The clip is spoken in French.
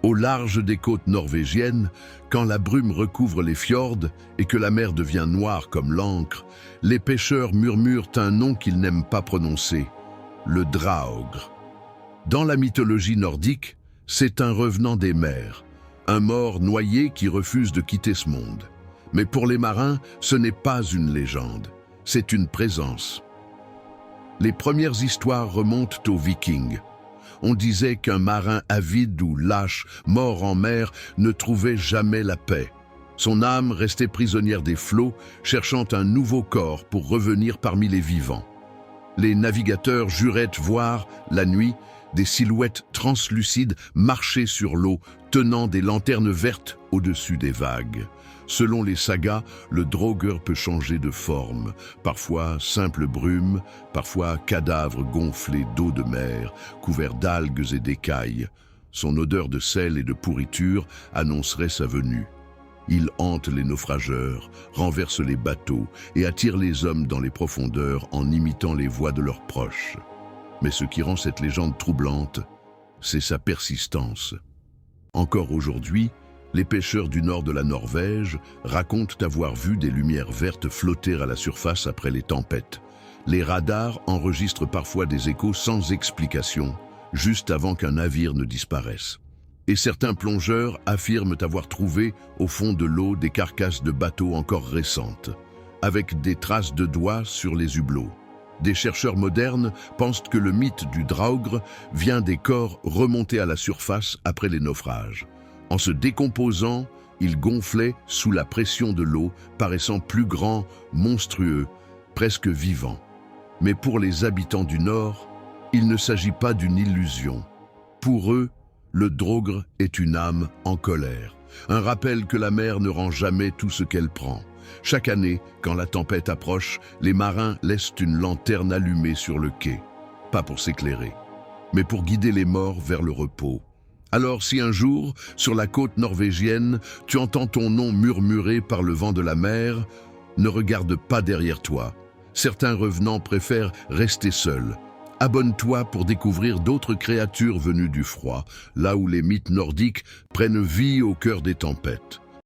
Au large des côtes norvégiennes, quand la brume recouvre les fjords et que la mer devient noire comme l'encre, les pêcheurs murmurent un nom qu'ils n'aiment pas prononcer, le draugr. Dans la mythologie nordique, c'est un revenant des mers, un mort noyé qui refuse de quitter ce monde. Mais pour les marins, ce n'est pas une légende, c'est une présence. Les premières histoires remontent aux Vikings. On disait qu'un marin avide ou lâche, mort en mer, ne trouvait jamais la paix. Son âme restait prisonnière des flots, cherchant un nouveau corps pour revenir parmi les vivants. Les navigateurs juraient voir, la nuit, des silhouettes translucides marcher sur l'eau, tenant des lanternes vertes au-dessus des vagues. Selon les sagas, le draugr peut changer de forme, parfois simple brume, parfois cadavre gonflé d'eau de mer, couvert d'algues et d'écailles. Son odeur de sel et de pourriture annoncerait sa venue. Il hante les naufrageurs, renverse les bateaux et attire les hommes dans les profondeurs en imitant les voix de leurs proches. Mais ce qui rend cette légende troublante, c'est sa persistance. Encore aujourd'hui, les pêcheurs du nord de la Norvège racontent avoir vu des lumières vertes flotter à la surface après les tempêtes. Les radars enregistrent parfois des échos sans explication, juste avant qu'un navire ne disparaisse. Et certains plongeurs affirment avoir trouvé au fond de l'eau des carcasses de bateaux encore récentes, avec des traces de doigts sur les hublots. Des chercheurs modernes pensent que le mythe du draugr vient des corps remontés à la surface après les naufrages. En se décomposant, ils gonflaient sous la pression de l'eau, paraissant plus grands, monstrueux, presque vivants. Mais pour les habitants du Nord, il ne s'agit pas d'une illusion. Pour eux, le draugr est une âme en colère, un rappel que la mer ne rend jamais tout ce qu'elle prend. Chaque année, quand la tempête approche, les marins laissent une lanterne allumée sur le quai, pas pour s'éclairer, mais pour guider les morts vers le repos. Alors si un jour, sur la côte norvégienne, tu entends ton nom murmuré par le vent de la mer, ne regarde pas derrière toi. Certains revenants préfèrent rester seuls. Abonne-toi pour découvrir d'autres créatures venues du froid, là où les mythes nordiques prennent vie au cœur des tempêtes.